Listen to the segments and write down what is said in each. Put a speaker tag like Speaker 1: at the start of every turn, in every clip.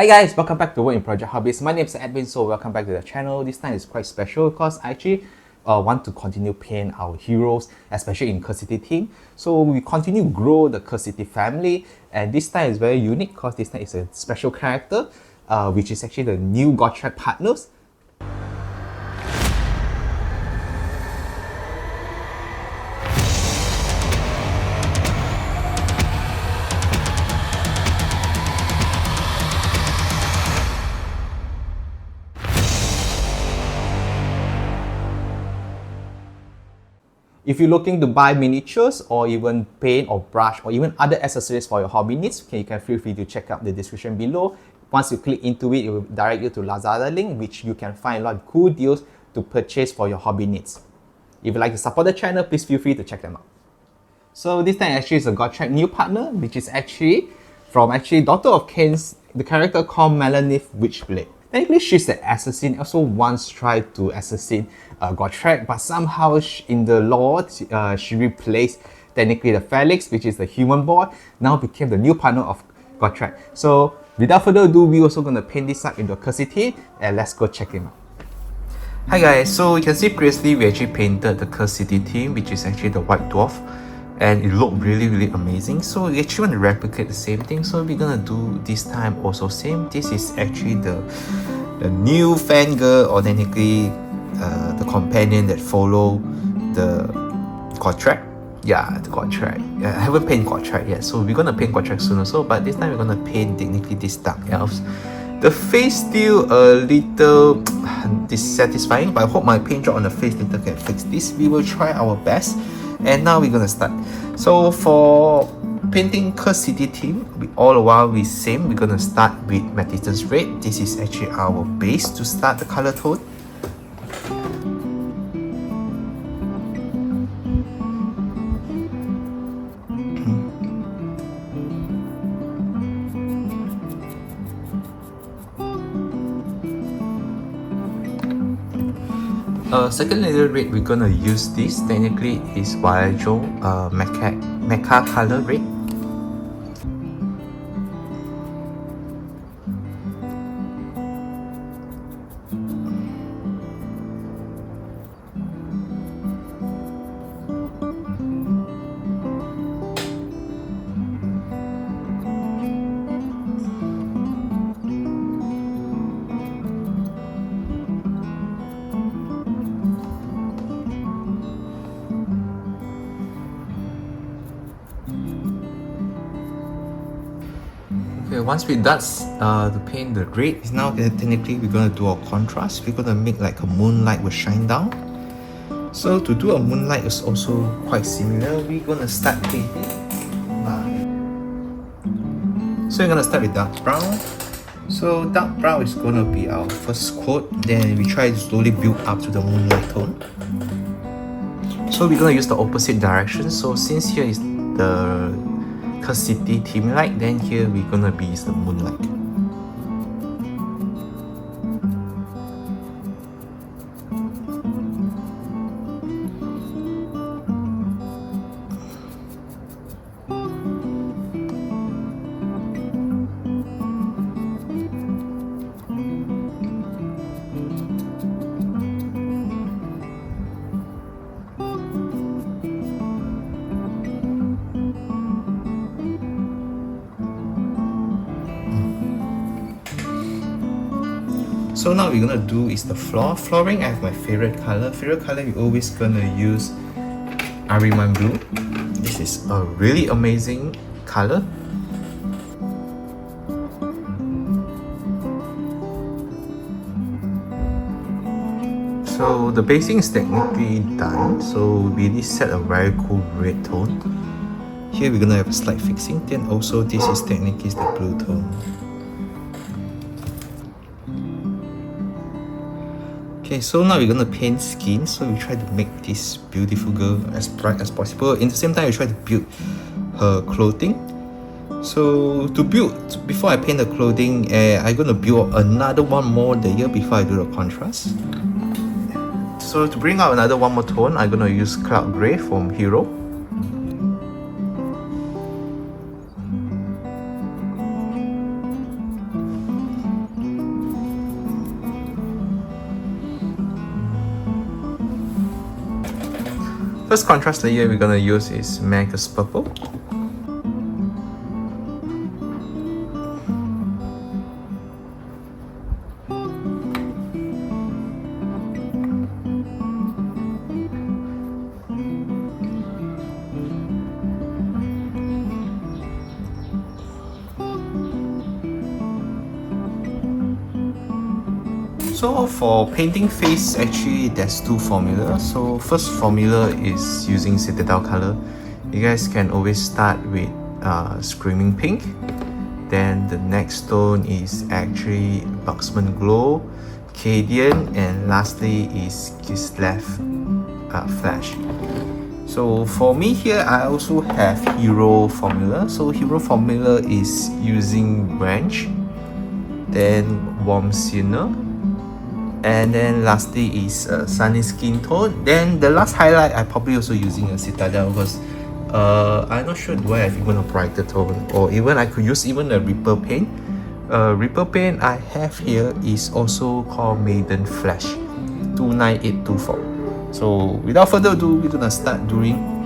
Speaker 1: Hi guys, welcome back to Work in Project Hobbies. My name is Edwin, so welcome back to the channel. This time is quite special because I actually want to continue paint our heroes, especially in Cursed City theme. So we continue grow the Cursed City family, and this time is very unique because this time is a special character, which is actually the new Gotrek partners. If you're looking to buy miniatures or even paint or brush or even other accessories for your hobby needs, you can feel free to check out the description below. Once you click into it, it will direct you to Lazada link, which you can find a lot of cool deals to purchase for your hobby needs. If you'd like to support the channel, please feel free to check them out. So this time actually is a Gotrek new partner, which is actually from Daughter of Cain's, the character called Maleneth Witchblade. Technically, she's an assassin, also once tried to assassin Gotrek, but somehow in the lore, she replaced technically the Felix, which is the human boy, now became the new partner of Gotrek. So without further ado, we're also going to paint this up into a Cursed City, and let's go check him out. Hi guys, so you can see previously we actually painted the Cursed City theme, which is actually the white dwarf, and it looked really amazing. So we actually want to replicate the same thing, so we're gonna do this time also same. This is actually the new fangirl, or technically the companion that follow the Gotrek. Yeah, the Gotrek. Yeah, I haven't painted Gotrek yet, so we're gonna paint Gotrek soon also, but this time we're gonna paint technically these dark elves. The face still a little dissatisfying, but I hope my paint job on the face later can fix this. We will try our best. And now we're gonna start. So for painting Cursed City theme, all the while we same. We're gonna start with Magician's Red. This is actually our base to start the color tone. Second layer red, we're gonna use this. Technically, is Wajo Mecha color red. Okay, once we done to paint the red, now technically we're gonna do a contrast. We're gonna make like a moonlight will shine down. So to do a moonlight is also quite similar. We're gonna start painting. So we're gonna start with dark brown. So dark brown is gonna be our first coat. Then we try to slowly build up to the moonlight tone. So we're gonna use the opposite direction. So since here is the Cursed City theme light, then here we're gonna be the moonlight. So now we're gonna do is the floor. Flooring, I have my favorite color. Favorite color, we're always gonna use Ariman Blue. This is a really amazing color. So the basing is technically done. So we really set a very cool red tone. Here we're gonna have a slight fixing. Then also this is technically the blue tone. Okay, so now we're gonna paint skin. So we try to make this beautiful girl as bright as possible. In the same time, we try to build her clothing. So to build, before I paint the clothing, I'm gonna build another one more layer before I do the contrast. So to bring out another one more tone, I'm gonna use Cloud Grey from Hero. First contrast layer we're gonna use is Magus Purple. So for painting face, actually there's two formulas. So first formula is using Citadel color. You guys can always start with Screaming Pink. Then the next tone is actually Buxman Glow, Cadian, and lastly is Kislev Flash. So for me here, I also have Hero formula. So Hero formula is using Branch, then Warm Sinner, and then lastly is Sunny Skin Tone. Then the last highlight I probably also using a Citadel because I'm not sure do I have even a brighter tone, or even I could use even a Reaper paint. Reaper paint I have here is also called Maiden Flash 29824. So without further ado, we're gonna start doing.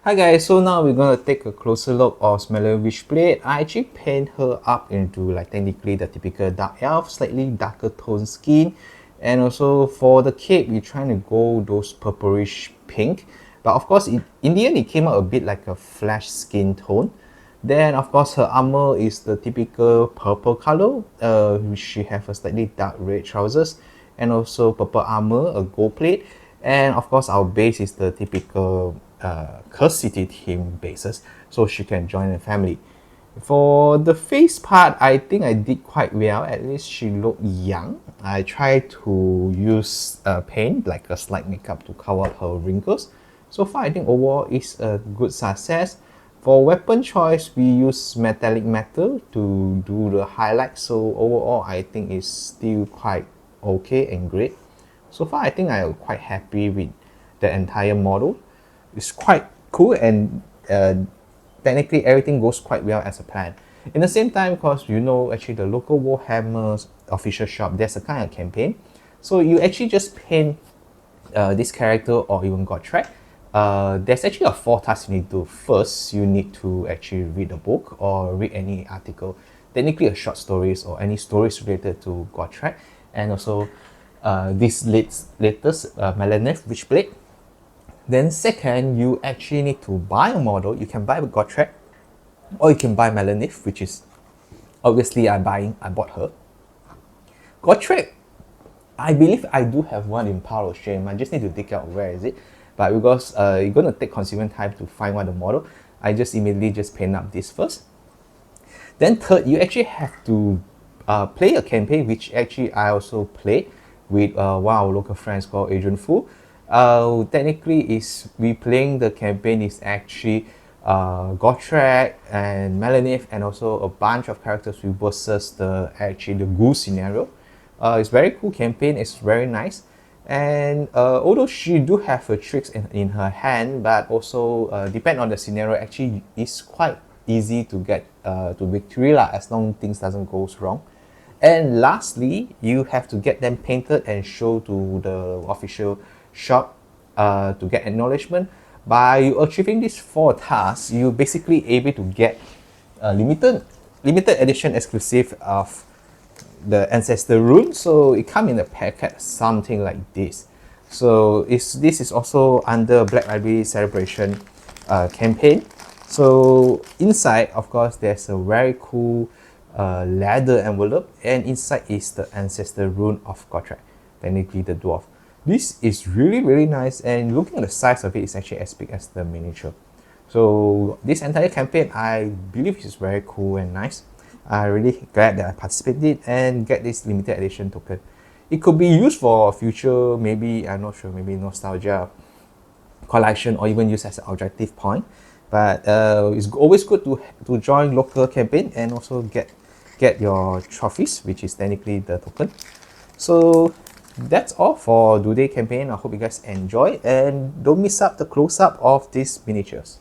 Speaker 1: Hi guys, so now we're gonna take a closer look of Maleneth Witchblade. I actually paint her up into like technically the typical dark elf, slightly darker tone skin, and also for the cape we're trying to go those purplish pink, but of course in the end it came out a bit like a flesh skin tone. Then of course her armor is the typical purple color, she have a slightly dark red trousers and also purple armor, a gold plate, and of course our base is the typical Cursed City theme basis, so she can join the family. For the face part, I think I did quite well. At least she looked young. I tried to use paint, like a slight makeup to cover up her wrinkles. So far, I think overall is a good success. For weapon choice, we use metallic metal to do the highlights. So overall, I think it's still quite okay and great. So far, I think I'm quite happy with the entire model. It's quite cool, and technically everything goes quite well as a plan. In the same time, because you know, actually the local Warhammer official shop, there's a kind of campaign. So you actually just paint this character or even Gotrek. There's actually a 4 tasks you need to do. First, you need to actually read a book or read any article, technically a short stories or any stories related to Gotrek, and also this latest Maleneth Witchblade. Then second, you actually need to buy a model. You can buy with Gotrek, or you can buy Maleneth, which is obviously I bought her. Gotrek, I believe I do have one in Pile of Shame. I just need to dig out where is it. But because you're gonna take considerable time to find one the model, I just immediately just paint up this first. Then third, you actually have to play a campaign, which actually I also played with one of our local friends called Adrian Fu. Technically is we playing the campaign is actually Gotrek and Maleneth and also a bunch of characters versus the ghoul scenario. It's very cool campaign, it's very nice. And although she do have her tricks in her hand, but also depend on the scenario, actually it's quite easy to get to victory lah, as long as things doesn't go wrong. And lastly, you have to get them painted and show to the official shop to get acknowledgement. By achieving these 4 tasks, you basically able to get a limited edition exclusive of the ancestor rune. So it come in a packet, something like this. So this is also under Black Library Celebration campaign. So inside, of course, there's a very cool leather envelope, and inside is the ancestor rune of Gotrek, technically the dwarf. This is really nice, and looking at the size of it, it's actually as big as the miniature. So this entire campaign, I believe, is very cool and nice. I'm really glad that I participated and get this limited edition token. It could be used for future, maybe, I'm not sure, maybe nostalgia collection, or even used as an objective point. But it's always good to join local campaign and also get your trophies, which is technically the token. So that's all for today's campaign. I hope you guys enjoy, and don't miss out the close-up of these miniatures.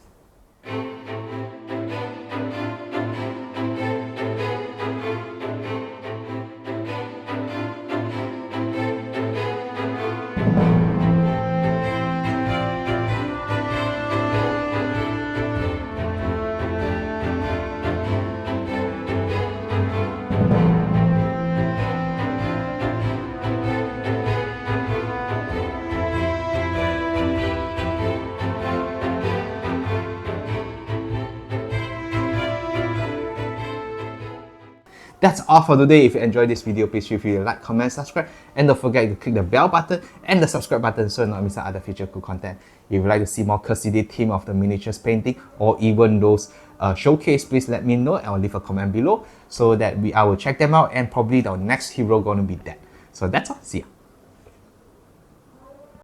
Speaker 1: That's all for today. If you enjoyed this video, please feel free to like, comment, subscribe, and don't forget to click the bell button and the subscribe button so you not miss out other future cool content. If you'd like to see more Cursed City theme of the miniatures painting, or even those showcase, please let me know and I'll leave a comment below so that I will check them out, and probably the next hero gonna be that. So that's all. See ya.